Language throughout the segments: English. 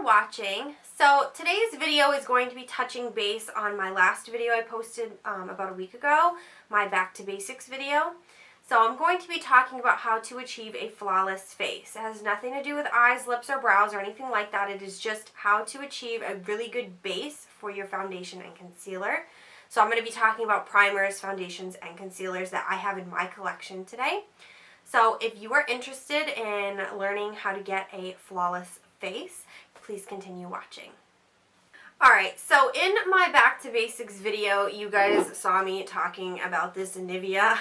for watching. So today's video is going to be touching base on my last video I posted about a week ago, my Back to Basics video. So I'm going to be talking about how to achieve a flawless face. It has nothing to do with eyes, lips, or brows or anything like that. It is just how to achieve a really good base for your foundation and concealer. So I'm going to be talking about primers, foundations, and concealers that I have in my collection today. So if you are interested in learning how to get a flawless face, please continue watching. Alright, so in my Back to Basics video, you guys saw me talking about this Nivea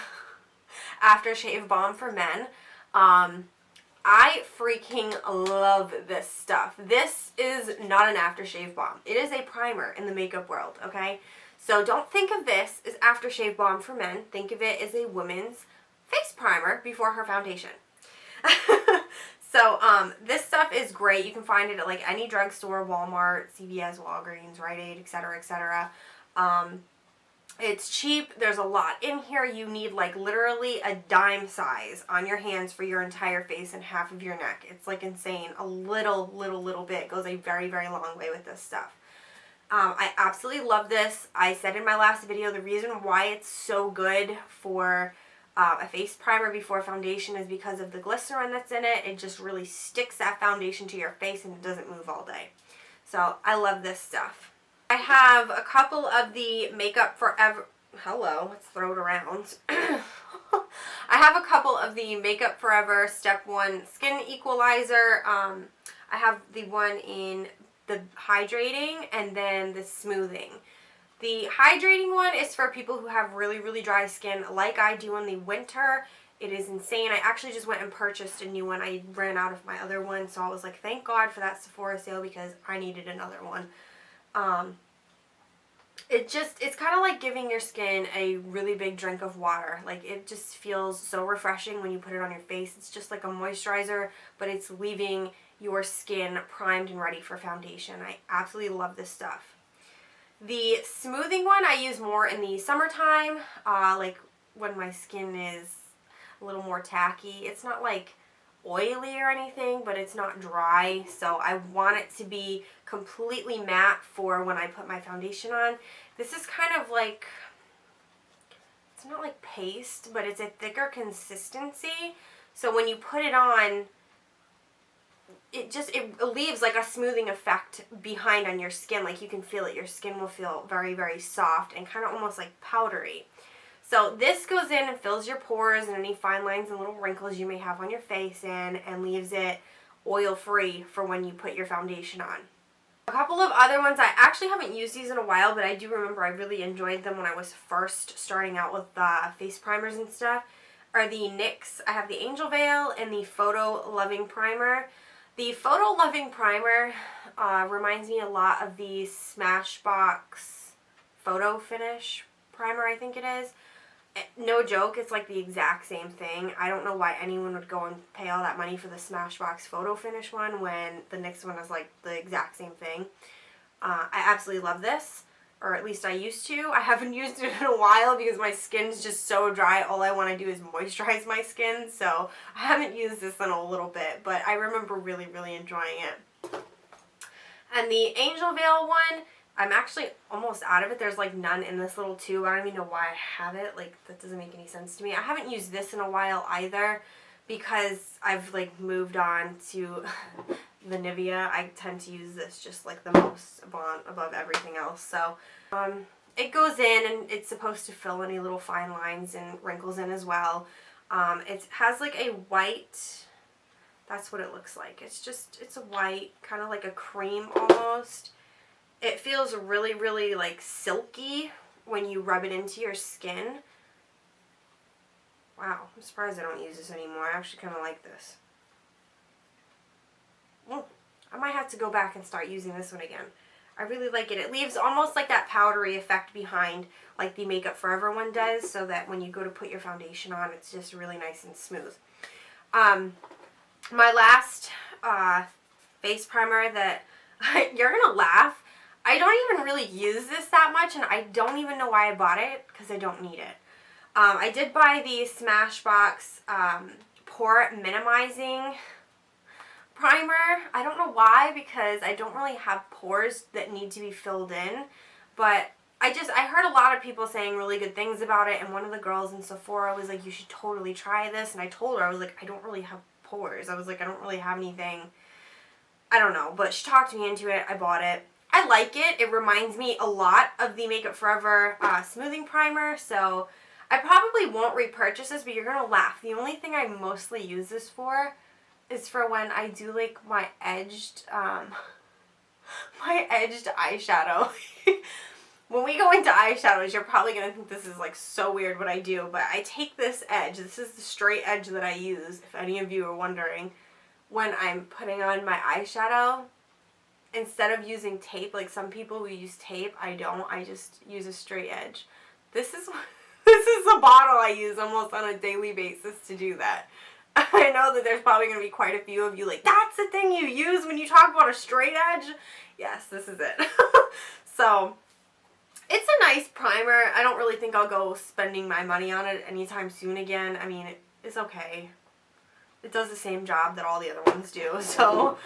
aftershave balm for men. I freaking love this stuff. This is not an aftershave balm. It is a primer in the makeup world, okay? So don't think of this as aftershave balm for men. Think of it as a woman's face primer before her foundation. So this stuff is great. You can find it at like any drugstore, Walmart, CVS, Walgreens, Rite Aid, etc., etc. It's cheap. There's a lot in here. You need like literally a dime size on your hands for your entire face and half of your neck. It's like insane. A little bit goes a very, very long way with this stuff. I absolutely love this. I said in my last video the reason why it's so good for a face primer before foundation is because of the glycerin that's in it. It just really sticks that foundation to your face and it doesn't move all day. So I love this stuff. I have a couple of the Makeup Forever... Hello, let's throw it around. I have a couple of the Makeup Forever Step 1 Skin Equalizer. I have the one in the hydrating and then the smoothing. The hydrating one is for people who have really dry skin like I do in the winter. It is insane. I actually just went and purchased a new one. I ran out of my other one, so I was like, thank God for that Sephora sale because I needed another one. It's kind of like giving your skin a really big drink of water. Like, it just feels so refreshing when you put it on your face. It's just like a moisturizer, but it's leaving your skin primed and ready for foundation. I absolutely love this stuff. The smoothing one I use more in the summertime, like when my skin is a little more tacky. It's not like oily or anything, but it's not dry, so I want it to be completely matte for when I put my foundation on. This is kind of like, it's not like paste, but it's a thicker consistency, so when you put it on, it leaves like a smoothing effect behind on your skin. Like, you can feel it. Your skin will feel very soft and kind of almost like powdery. So this goes in and fills your pores and any fine lines and little wrinkles you may have on your face and leaves it oil free for when you put your foundation on. A couple of other ones, I actually haven't used these in a while, but I do remember I really enjoyed them when I was first starting out with face primers and stuff, are the NYX. I have the Angel Veil and the Photo Loving Primer. The Photo Loving Primer reminds me a lot of the Smashbox Photo Finish Primer, I think it is. No joke, it's like the exact same thing. I don't know why anyone would go and pay all that money for the Smashbox Photo Finish one when the NYX one is like the exact same thing. I absolutely love this, or at least I used to. I haven't used it in a while because my skin's just so dry. All I want to do is moisturize my skin, so I haven't used this in a little bit, but I remember really enjoying it. And the Angel Veil one, I'm actually almost out of it. There's like none in this little tube. I don't even know why I have it. Like, that doesn't make any sense to me. I haven't used this in a while either because I've like moved on to the Nivea. I tend to use this just like the most above everything else. So it goes in and it's supposed to fill any little fine lines and wrinkles in as well. It has like a white, that's what it looks like. It's a white, kind of like a cream almost. It feels really like silky when you rub it into your skin. Wow, I'm surprised I don't use this anymore. I actually kind of like this. I might have to go back and start using this one again. I really like it. It leaves almost like that powdery effect behind like the Makeup Forever one does, so that when you go to put your foundation on, it's just really nice and smooth. My last face primer that, you're going to laugh, I don't even really use this that much, and I don't even know why I bought it, because I don't need it. I did buy the Smashbox Pore Minimizing primer. I don't know why, because I don't really have pores that need to be filled in, but I heard a lot of people saying really good things about it, and one of the girls in Sephora was like, you should totally try this, and I told her, I was like, I don't really have pores. I was like, I don't really have anything. I don't know, but she talked me into it. I bought it. I like it. It reminds me a lot of the Makeup Forever smoothing primer, so I probably won't repurchase this, but you're going to laugh. The only thing I mostly use this for is for when I do like my edged eyeshadow. When we go into eyeshadows, you're probably going to think this is like so weird what I do, but I take this edge. This is the straight edge that I use, if any of you are wondering, when I'm putting on my eyeshadow. Instead of using tape, like some people who use tape, I don't. I just use a straight edge. This is the bottle I use almost on a daily basis to do that. I know that there's probably going to be quite a few of you like, that's the thing you use when you talk about a straight edge? Yes, this is it. So, it's a nice primer. I don't really think I'll go spending my money on it anytime soon again. I mean, it's okay. It does the same job that all the other ones do. So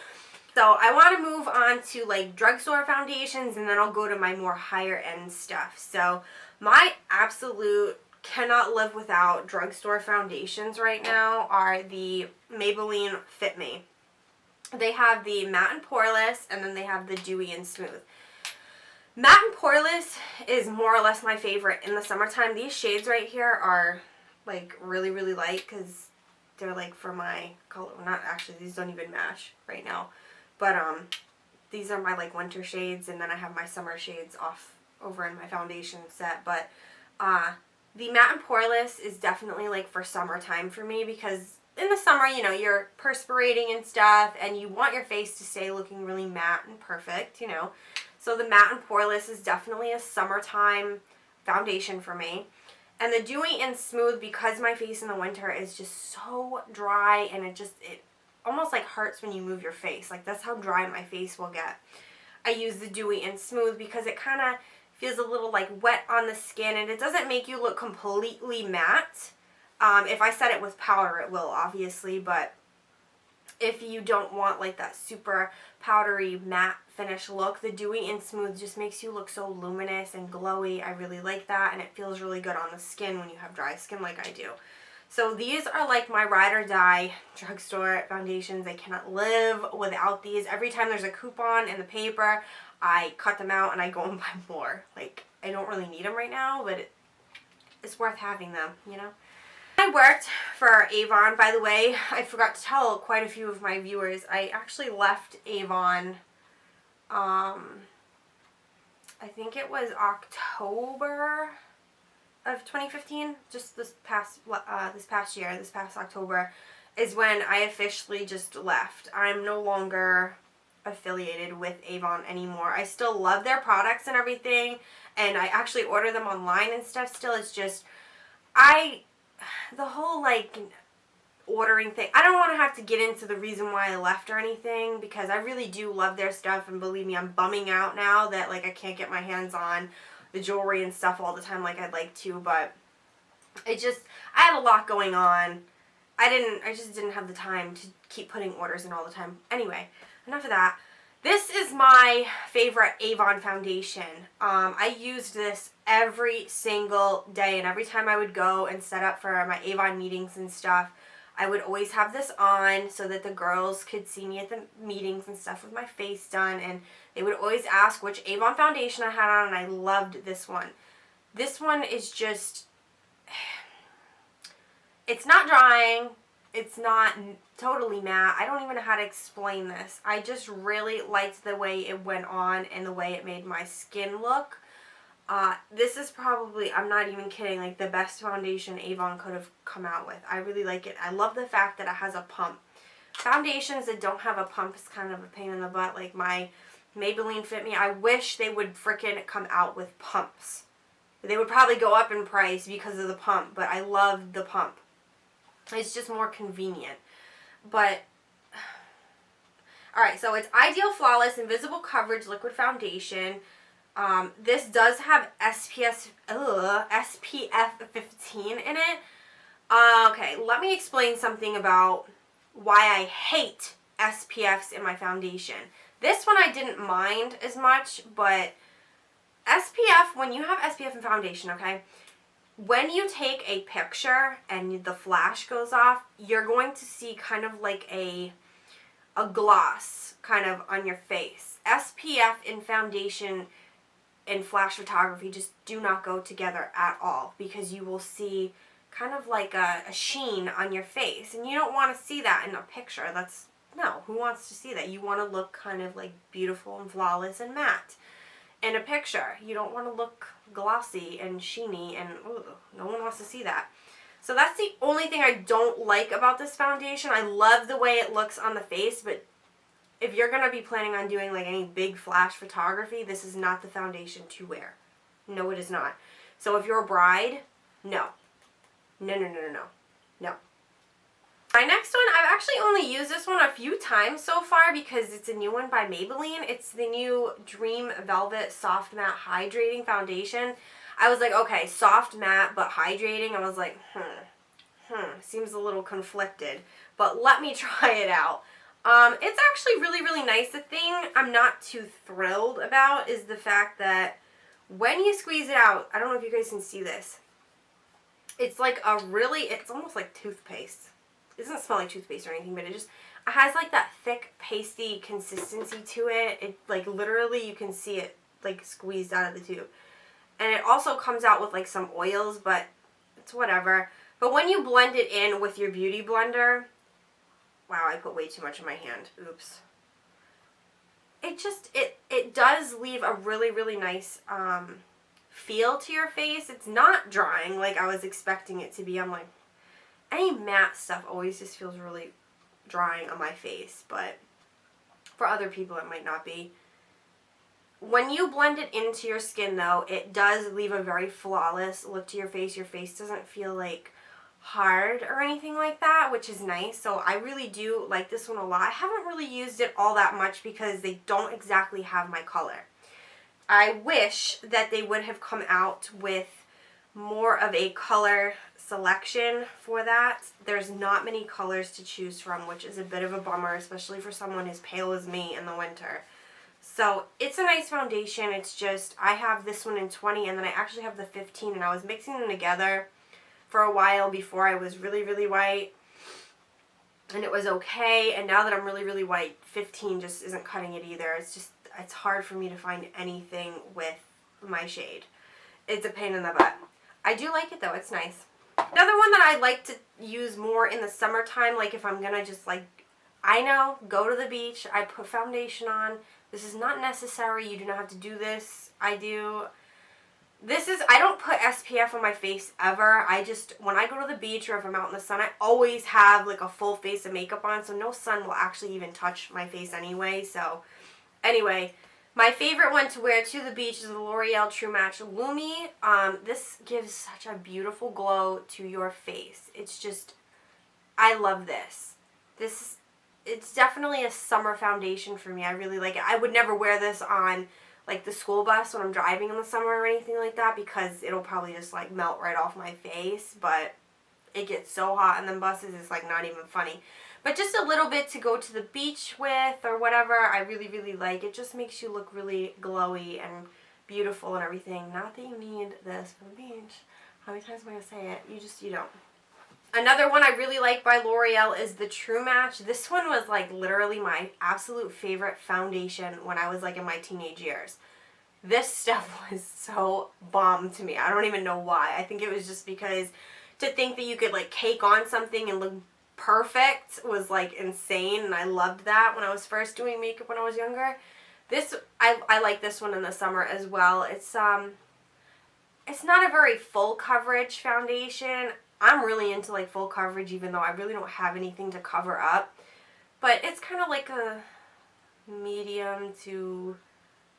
I want to move on to like drugstore foundations, and then I'll go to my more higher end stuff. So my absolute cannot live without drugstore foundations right now are the Maybelline Fit Me. They have the matte and poreless, and then they have the dewy and smooth. Matte and poreless is more or less my favorite in the summertime. These shades right here are like really, really light because they're like for my color. Not actually, these don't even match right now. But these are my like winter shades, and then I have my summer shades off over in my foundation set. But the matte and poreless is definitely like for summertime for me, because in the summer, you know, you're perspirating and stuff, and you want your face to stay looking really matte and perfect, you know. So the matte and poreless is definitely a summertime foundation for me. And the dewy and smooth, because my face in the winter is just so dry, and it almost like hurts when you move your face. Like that's how dry my face will get. I use the dewy and smooth because it kind of feels a little like wet on the skin, and it doesn't make you look completely matte. If I set it with powder, it will obviously, but if you don't want like that super powdery matte finish look, the dewy and smooth just makes you look so luminous and glowy. I really like that, and it feels really good on the skin when you have dry skin like I do. So these are like my ride or die drugstore foundations. I cannot live without these. Every time there's a coupon in the paper, I cut them out and I go and buy more. Like, I don't really need them right now, but it's worth having them, you know? I worked for Avon, by the way. I forgot to tell quite a few of my viewers. I actually left Avon, I think it was October of 2015, just this past year, this past October, is when I officially just left. I'm no longer affiliated with Avon anymore. I still love their products and everything, and I actually order them online and stuff still. It's just, the whole like ordering thing, I don't want to have to get into the reason why I left or anything, because I really do love their stuff, and believe me, I'm bumming out now that like I can't get my hands on the jewelry and stuff all the time like I'd like to, but I had a lot going on. I just didn't have the time to keep putting orders in all the time. Anyway, enough of that. This is my favorite Avon foundation. I used this every single day, and every time I would go and set up for my Avon meetings and stuff, I would always have this on so that the girls could see me at the meetings and stuff with my face done, and they would always ask which Avon foundation I had on, and I loved this one. This one is just, it's not drying, it's not totally matte. I don't even know how to explain this. I just really liked the way it went on and the way it made my skin look. This is probably, I'm not even kidding, like the best foundation Avon could have come out with. I really like it. I love the fact that it has a pump. Foundations that don't have a pump is kind of a pain in the butt, like my Maybelline Fit Me. I wish they would frickin' come out with pumps. They would probably go up in price because of the pump, but I love the pump. It's just more convenient. But, alright, so it's Ideal Flawless Invisible Coverage Liquid Foundation. This does have SPF 15 in it. Okay, let me explain something about why I hate SPFs in my foundation. This one I didn't mind as much, but SPF, when you have SPF in foundation, okay, when you take a picture and the flash goes off, you're going to see kind of like a gloss kind of on your face. SPF in foundation and flash photography just do not go together at all, because you will see kind of like a sheen on your face, and you don't want to see that in a picture. No, who wants to see that? You want to look kind of like beautiful and flawless and matte in a picture. You don't want to look glossy and sheeny, and no one wants to see that. So that's the only thing I don't like about this foundation. I love the way it looks on the face, but if you're going to be planning on doing like any big flash photography, this is not the foundation to wear. No, it is not. So if you're a bride, no. No, no, no, no, no. No. My next one, I've actually only used this one a few times so far because it's a new one by Maybelline. It's the new Dream Velvet Soft Matte Hydrating Foundation. I was like, okay, soft matte but hydrating. I was like, seems a little conflicted, but let me try it out. It's actually really, really nice. The thing I'm not too thrilled about is the fact that when you squeeze it out, I don't know if you guys can see this. It's like it's almost like toothpaste. It doesn't smell like toothpaste or anything, but it has like that thick, pasty consistency to it. It like literally you can see it like squeezed out of the tube. And it also comes out with like some oils, but it's whatever. But when you blend it in with your beauty blender, wow, I put way too much in my hand. Oops. It does leave a really, really nice feel to your face. It's not drying like I was expecting it to be. I'm like, any matte stuff always just feels really drying on my face, but for other people it might not be. When you blend it into your skin though, it does leave a very flawless look to your face. Your face doesn't feel like hard or anything like that, which is nice. So I really do like this one a lot. I haven't really used it all that much because they don't exactly have my color. I wish that they would have come out with more of a color selection for that. There's not many colors to choose from, which is a bit of a bummer, especially for someone as pale as me in the winter. So it's a nice foundation. It's just, I have this one in 20 and then I actually have the 15, and I was mixing them together for a while before I was really, really white, and it was okay. And now that I'm really, really white, 15 just isn't cutting it either. It's hard for me to find anything with my shade. It's a pain in the butt. I do like it though. It's nice. Another one that I like to use more in the summertime, like if I'm gonna just like, I know, go to the beach, I put foundation on. This is not necessary. You do not have to do this. I do. I don't put SPF on my face ever. When I go to the beach or if I'm out in the sun, I always have like a full face of makeup on, so no sun will actually even touch my face anyway. So anyway, my favorite one to wear to the beach is the L'Oreal True Match Lumi. This gives such a beautiful glow to your face. It's just, I love this. It's definitely a summer foundation for me. I really like it. I would never wear this on like the school bus when I'm driving in the summer or anything like that, because it'll probably just like melt right off my face, but it gets so hot in them buses, it's like not even funny. But just a little bit to go to the beach with or whatever, I really, really like. It just makes you look really glowy and beautiful and everything. Not that you need this for the beach. How many times am I going to say it? You don't. Another one I really like by L'Oreal is the True Match. This one was like literally my absolute favorite foundation when I was like in my teenage years. This stuff was so bomb to me. I don't even know why. I think it was just because to think that you could like cake on something and look perfect was like insane, and I loved that when I was first doing makeup when I was younger. I like this one in the summer as well. It's not a very full coverage foundation. I'm really into like full coverage, even though I really don't have anything to cover up. But it's kind of like a medium to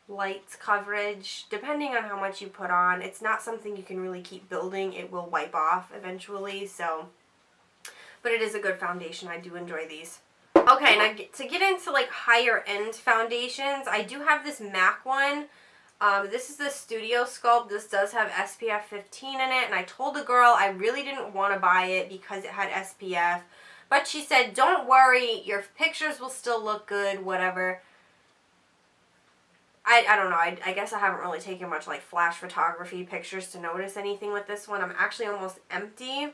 light coverage, depending on how much you put on. It's not something you can really keep building. It will wipe off eventually, so. But it is a good foundation. I do enjoy these. Okay, now to get into like higher end foundations, I do have this MAC one. This is the Studio Sculpt. This does have SPF 15 in it, and I told the girl I really didn't want to buy it because it had SPF, But she said, don't worry, your pictures will still look good, whatever. I don't know. I guess I haven't really taken much like flash photography pictures to notice anything with this one. I'm actually almost empty.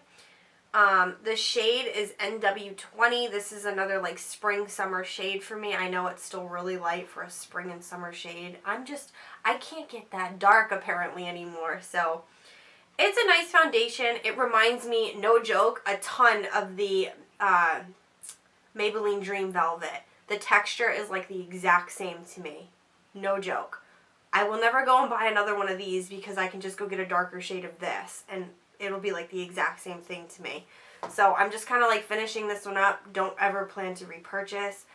The shade is NW20. This is another like spring summer shade for me. I know it's still really light for a spring and summer shade. I can't get that dark apparently anymore. So it's a nice foundation. It reminds me, no joke, a ton of the Maybelline Dream Velvet. The texture is like the exact same to me. No joke. I will never go and buy another one of these because I can just go get a darker shade of this and it'll be like the exact same thing to me. So I'm just kind of like finishing this one up. Don't ever plan to repurchase.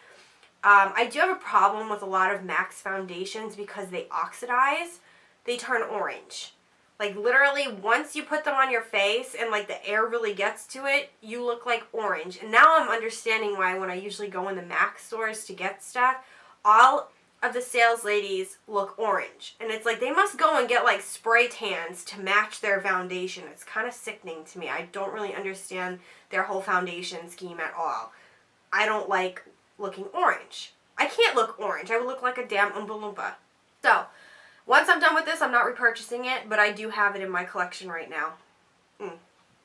I do have a problem with a lot of MAC foundations because they oxidize. They turn orange. Like literally once you put them on your face and like the air really gets to it, you look like orange. And now I'm understanding why when I usually go in the MAC stores to get stuff, all of the sales ladies look orange. And it's like they must go and get like spray tans to match their foundation. It's kind of sickening to me. I don't really understand their whole foundation scheme at all. I don't like looking orange. I can't look orange. I would look like a damn Oompa Loompa. So, once I'm done with this, I'm not repurchasing it, but I do have it in my collection right now.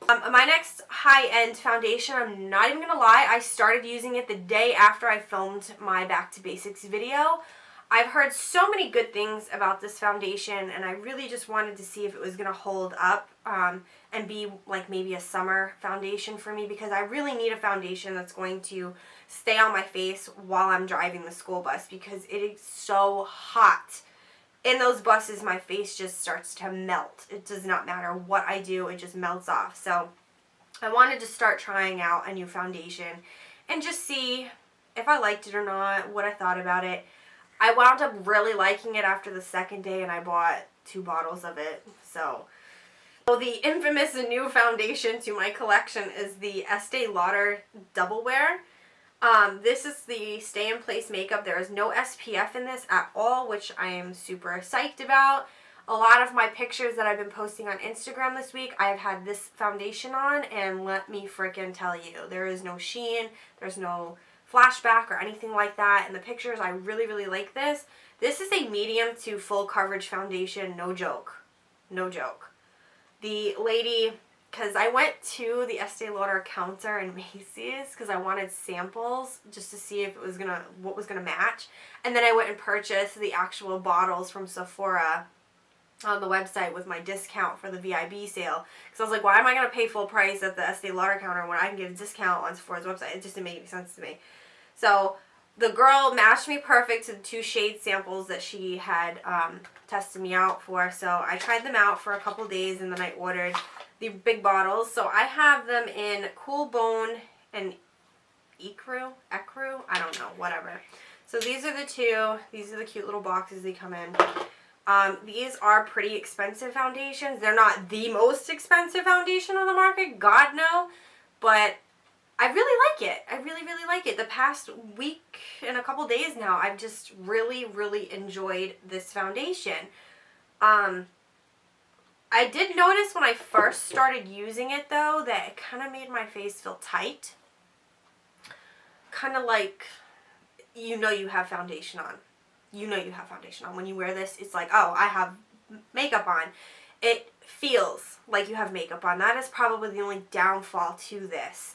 My next high-end foundation, I'm not even going to lie, I started using it the day after I filmed my Back to Basics video. I've heard so many good things about this foundation, and I really just wanted to see if it was going to hold up and be like maybe a summer foundation for me, because I really need a foundation that's going to stay on my face while I'm driving the school bus, because it is so hot. In those buses, my face just starts to melt. It does not matter what I do, it just melts off. So I wanted to start trying out a new foundation and just see if I liked it or not, what I thought about it. I wound up really liking it after the second day, and I bought 2 bottles of it. So the infamous new foundation to my collection is the Este Lauder Double Wear. This is the Stay in Place makeup. There is no SPF in this at all, which I am super psyched about. A lot of my pictures that I've been posting on Instagram this week, I've had this foundation on, and let me frickin' tell you, there is no sheen, there's no flashback or anything like that in the pictures. I really, really like this. This is a medium to full coverage foundation, no joke. No joke. The lady, because I went to the Estee Lauder counter in Macy's because I wanted samples just to see if it was what was gonna match, and then I went and purchased the actual bottles from Sephora on the website with my discount for the VIB sale, because I was like, why am I gonna pay full price at the Estee Lauder counter when I can get a discount on Sephora's website? It just didn't make any sense to me. So the girl matched me perfect to the 2 shade samples that she had tested me out for. So I tried them out for a couple days, and then I ordered the big bottles. So I have them in Cool Bone and Ecru, I don't know, whatever. So these are the 2. These are the cute little boxes they come in. These are pretty expensive foundations. They're not the most expensive foundation on the market, God no, but I really like it. I really, really like it. The past week and a couple days now, I've just really, really enjoyed this foundation. I did notice when I first started using it, though, that it kind of made my face feel tight. Kind of like, you know you have foundation on. You know you have foundation on. When you wear this, it's like, oh, I have makeup on. It feels like you have makeup on. That is probably the only downfall to this.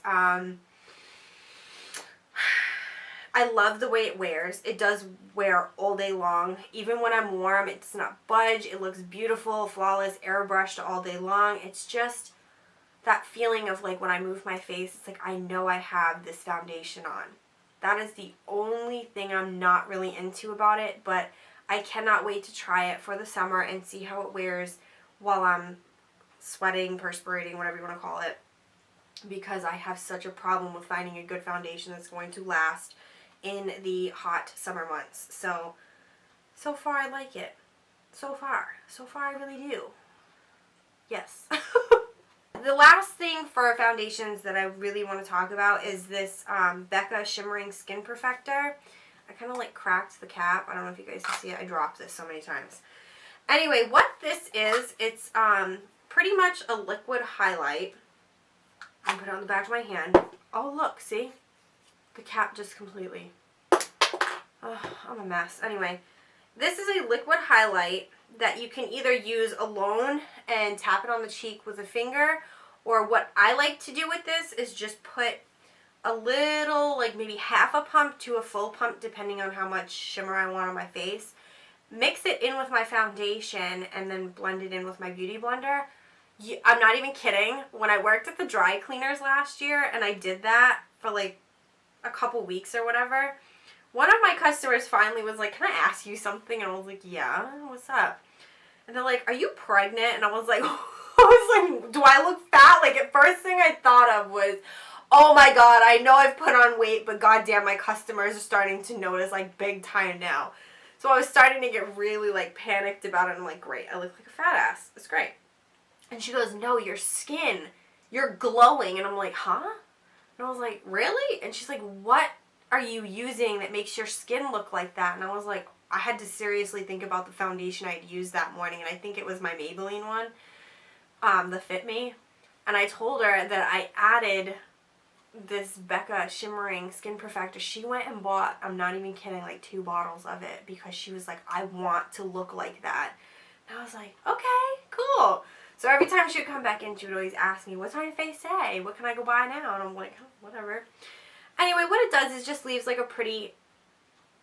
I love the way it wears. It does wear all day long. Even when I'm warm, it does not budge. It looks beautiful, flawless, airbrushed all day long. It's just that feeling of like when I move my face, it's like I know I have this foundation on. That is the only thing I'm not really into about it, but I cannot wait to try it for the summer and see how it wears while I'm sweating, perspirating, whatever you want to call it, because I have such a problem with finding a good foundation that's going to last in the hot summer months. So far I like it. So far I really do. Yes. The last thing for foundations that I really want to talk about is this Becca Shimmering Skin Perfector. I kind of like cracked the cap. I don't know if you guys can see it. I dropped this so many times. Anyway, what this is, it's pretty much a liquid highlight. I'm going to put it on the back of my hand. Oh, look, see? The cap just completely. I'm a mess. Anyway, this is a liquid highlight that you can either use alone and tap it on the cheek with a finger, or what I like to do with this is just put a little, like maybe half a pump to a full pump, depending on how much shimmer I want on my face. Mix it in with my foundation and then blend it in with my beauty blender. I'm not even kidding. When I worked at the dry cleaners last year and I did that for like a couple weeks or whatever, one of my customers finally was like, "Can I ask you something?" And I was like, "Yeah, what's up?" And they're like, "Are you pregnant?" And I was like, "Do I look fat?" Like, at first thing I thought of was, oh my god, I know I've put on weight, but goddamn, my customers are starting to notice, like, big time now. So I was starting to get really, like, panicked about it. I'm like, great, I look like a fat ass. It's great. And she goes, "No, your skin, you're glowing." And I'm like, huh? And I was like, really? And she's like, "What are you using that makes your skin look like that?" And I was like, I had to seriously think about the foundation I'd used that morning, and I think it was my Maybelline one, the Fit Me. And I told her that I added this Becca shimmering skin perfector. She went and bought, I'm not even kidding, like 2 bottles of it because she was like, "I want to look like that." And I was like, okay, cool. So every time she would come back in, she would always ask me, "What's on your face say? What can I go buy now?" And I'm like, oh, whatever. Anyway, what it does is just leaves like a pretty,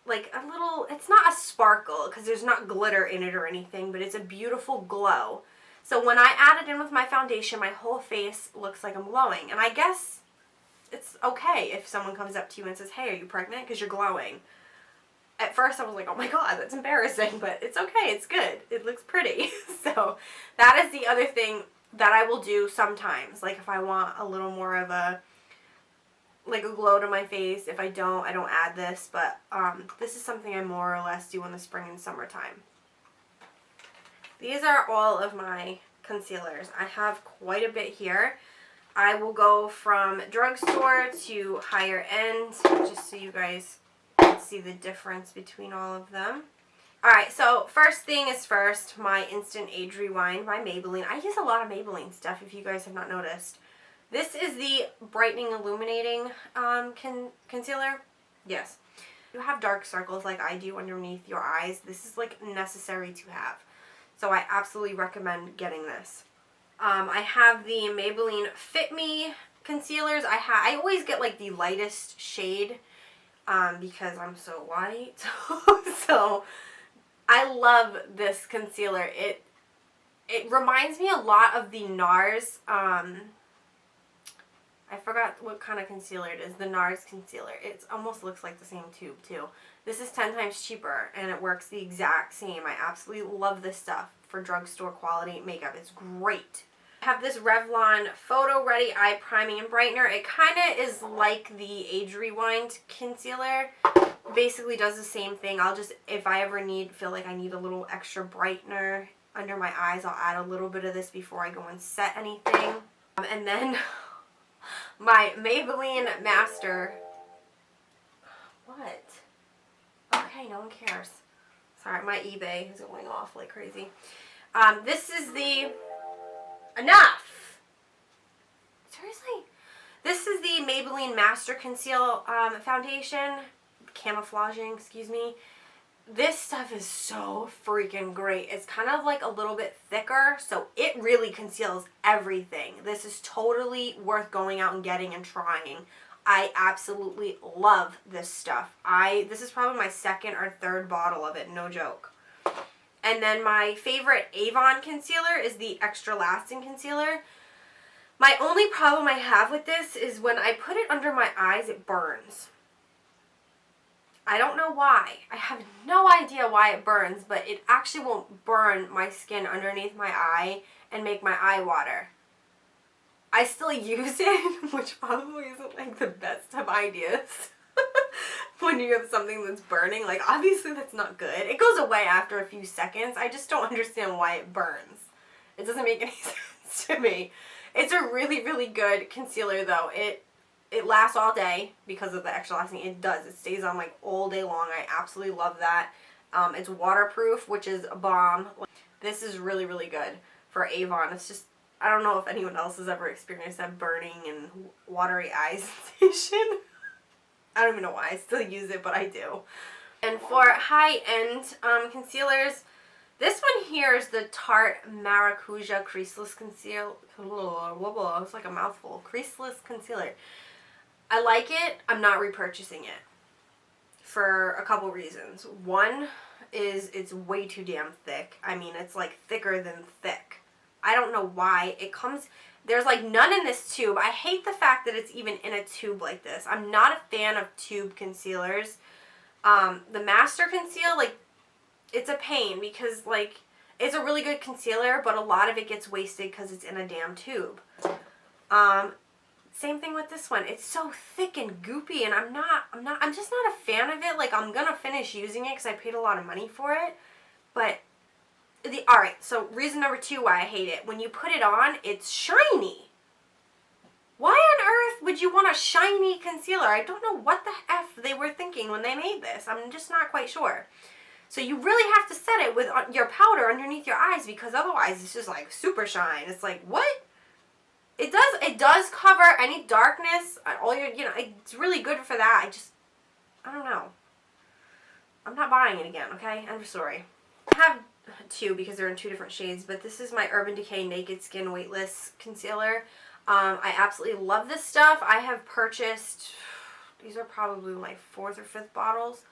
like a little, it's not a sparkle because there's not glitter in it or anything, but it's a beautiful glow. So when I add it in with my foundation, my whole face looks like I'm glowing. And I guess it's okay if someone comes up to you and says, "Hey, are you pregnant? Because you're glowing." At first I was like, oh my god, that's embarrassing, but it's okay, it's good. It looks pretty. So that is the other thing that I will do sometimes. Like if I want a little more of a, like a glow to my face. If I don't add this, but this is something I more or less do in the spring and summertime. These are all of my concealers. I have quite a bit here. I will go from drugstore to higher end, just so you guys can see the difference between all of them. Alright, so first thing is first, my Instant Age Rewind by Maybelline. I use a lot of Maybelline stuff, if you guys have not noticed. This is the Brightening Illuminating concealer. Yes. If you have dark circles like I do underneath your eyes, this is like necessary to have. So I absolutely recommend getting this. I have the Maybelline Fit Me concealers. I always get like the lightest shade because I'm so white. So I love this concealer. It reminds me a lot of the NARS. I forgot what kind of concealer it is. The NARS concealer. It almost looks like the same tube too. This is 10 times cheaper and it works the exact same. I absolutely love this stuff for drugstore quality makeup. It's great. I have this Revlon Photo Ready Eye Priming and Brightener. It kind of is like the Age Rewind concealer. Basically does the same thing. I'll just, if I ever feel like I need a little extra brightener under my eyes, I'll add a little bit of this before I go and set anything. And then my Maybelline Master. What? Okay, no one cares. Sorry, my eBay is going off like crazy. This is the... Enough! Seriously? This is the Maybelline Master Conceal Foundation. Camouflaging, excuse me. This stuff is so freaking great. It's kind of like a little bit thicker, so it really conceals everything. This is totally worth going out and getting and trying. I absolutely love this stuff. This is probably my 2nd or 3rd bottle of it, no joke. And then my favorite Avon concealer is the Extra Lasting Concealer. My only problem I have with this is when I put it under my eyes, it burns. I don't know why. I have no idea why it burns, but it actually won't burn my skin underneath my eye and make my eye water. I still use it, which probably isn't like the best of ideas. When you have something that's burning, like obviously that's not good. It goes away after a few seconds. I just don't understand why it burns. It doesn't make any sense to me. It's a really, really good concealer though. It lasts all day because of the Extra Lasting. It does. It stays on like all day long. I absolutely love that. It's waterproof, which is a bomb. This is really, really good for Avon. It's just, I don't know if anyone else has ever experienced that burning and watery eye sensation. I don't even know why I still use it, but I do. And for high-end concealers, this one here is the Tarte Maracuja Creaseless Concealer. It's like a mouthful. Creaseless Concealer. I like it. I'm not repurchasing it for a couple reasons. One is it's way too damn thick. I mean, it's like thicker than thick. I don't know why. It comes... There's like none in this tube. I hate the fact that it's even in a tube like this. I'm not a fan of tube concealers. The Master Conceal, like, it's a pain because, like, it's a really good concealer, but a lot of it gets wasted because it's in a damn tube. Same thing with this one. It's so thick and goopy, and I'm just not a fan of it. Like, I'm gonna finish using it because I paid a lot of money for it, but... Alright, so reason number 2 why I hate it. When you put it on, it's shiny. Why on earth would you want a shiny concealer? I don't know what the F they were thinking when they made this. I'm just not quite sure. So you really have to set it with your powder underneath your eyes because otherwise it's just like super shine. It's like, what? It does cover any darkness. All your, it's really good for that. I don't know. I'm not buying it again, okay? I'm sorry. I have 2 because they're in 2 different shades, but this is my Urban Decay Naked Skin Weightless Concealer. I absolutely love this stuff. I have purchased, these are probably my 4th or 5th bottles.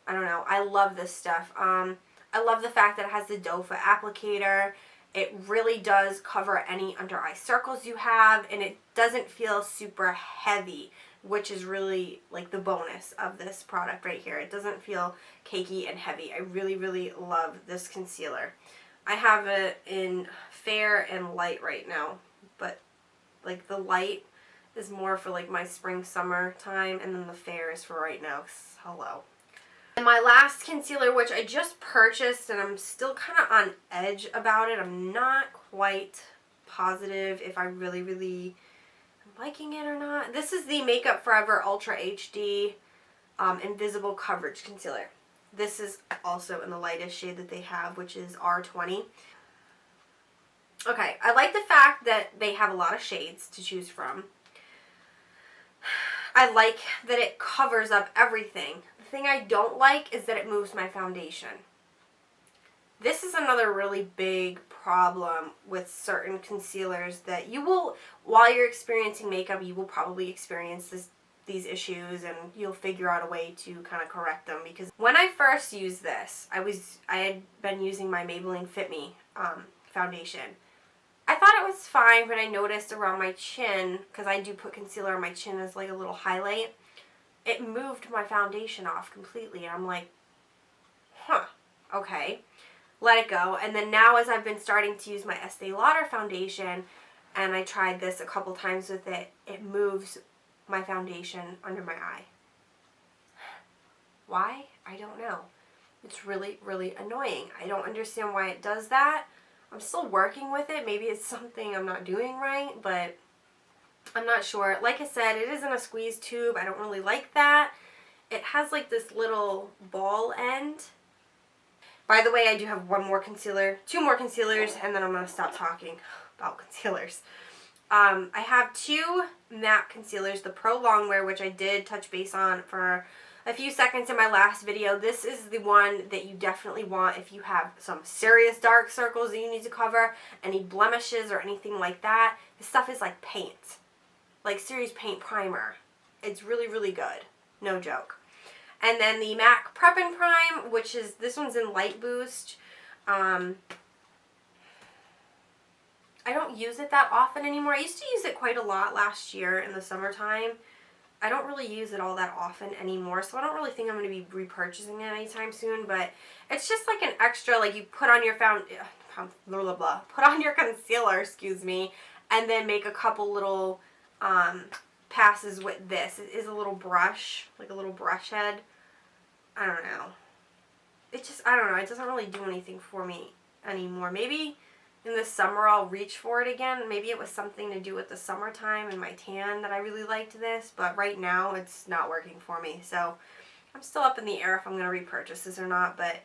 I don't know. I love this stuff. I love the fact that it has the doe foot applicator. It really does cover any under eye circles you have, and it doesn't feel super heavy, which is really like the bonus of this product right here. It doesn't feel cakey and heavy. I really, really love this concealer. I have it in fair and light right now, but like the light is more for like my spring summer time, and then the fair is for right now. Hello. And my last concealer, which I just purchased, and I'm still kind of on edge about it. I'm not quite positive if I really, really am liking it or not. This is the Makeup Forever Ultra HD Invisible Coverage Concealer. This is also in the lightest shade that they have, which is R20. Okay, I like the fact that they have a lot of shades to choose from. I like that it covers up everything. The thing I don't like is that it moves my foundation. This is another really big problem with certain concealers that you will, while you're experiencing makeup, you will probably experience these issues, and you'll figure out a way to kind of correct them. Because when I first used this, I had been using my Maybelline Fit Me foundation. I thought it was fine, but I noticed around my chin, because I do put concealer on my chin as like a little highlight, it moved my foundation off completely. And I'm like, huh, okay, let it go. And then now as I've been starting to use my Este Lauder foundation, and I tried this a couple times with it, it moves my foundation under my eye. Why? I don't know. It's really, really annoying. I don't understand why it does that. I'm still working with it. Maybe it's something I'm not doing right, but I'm not sure. Like I said, it is in a squeeze tube. I don't really like that. It has like this little ball end. By the way, I do have 2 more concealers, and then I'm going to stop talking about concealers. I have 2 matte concealers, the Pro Longwear, which I did touch base on for a few seconds in my last video. This is the one that you definitely want if you have some serious dark circles that you need to cover, any blemishes or anything like that. This stuff is like paint, like serious paint primer. It's really, really good. No joke. And then the MAC Prep and Prime, which is, this one's in Light Boost. I don't use it that often anymore. I used to use it quite a lot last year in the summertime. I don't really use it all that often anymore, so I don't really think I'm going to be repurchasing it anytime soon, but it's just like an extra, like you put on your put on your concealer, excuse me, and then make a couple little passes with this. It is a little brush, like a little brush head. I don't know. It just, I don't know, it doesn't really do anything for me anymore. Maybe in the summer I'll reach for it again. Maybe it was something to do with the summertime and my tan that I really liked this, but right now it's not working for me. So I'm still up in the air if I'm going to repurchase this or not. But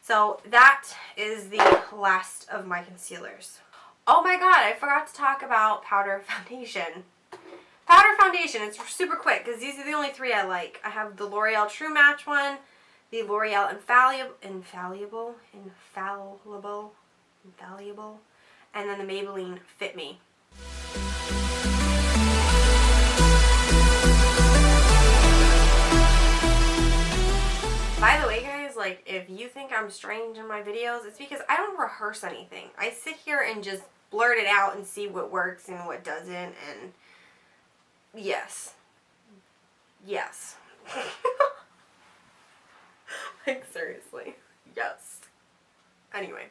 so that is the last of my concealers. Oh my god, I forgot to talk about powder foundation. Powder foundation, it's super quick because these are the only three I like. I have the L'Oreal True Match one, the L'Oreal Infallible, and then the Maybelline Fit Me. By the way, guys, like, if you think I'm strange in my videos, it's because I don't rehearse anything. I sit here and just blurt it out and see what works and what doesn't, and yes. Yes. Like, seriously. Yes. Anyway.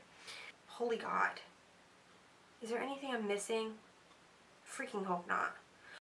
Holy God. Is there anything I'm missing? Freaking hope not.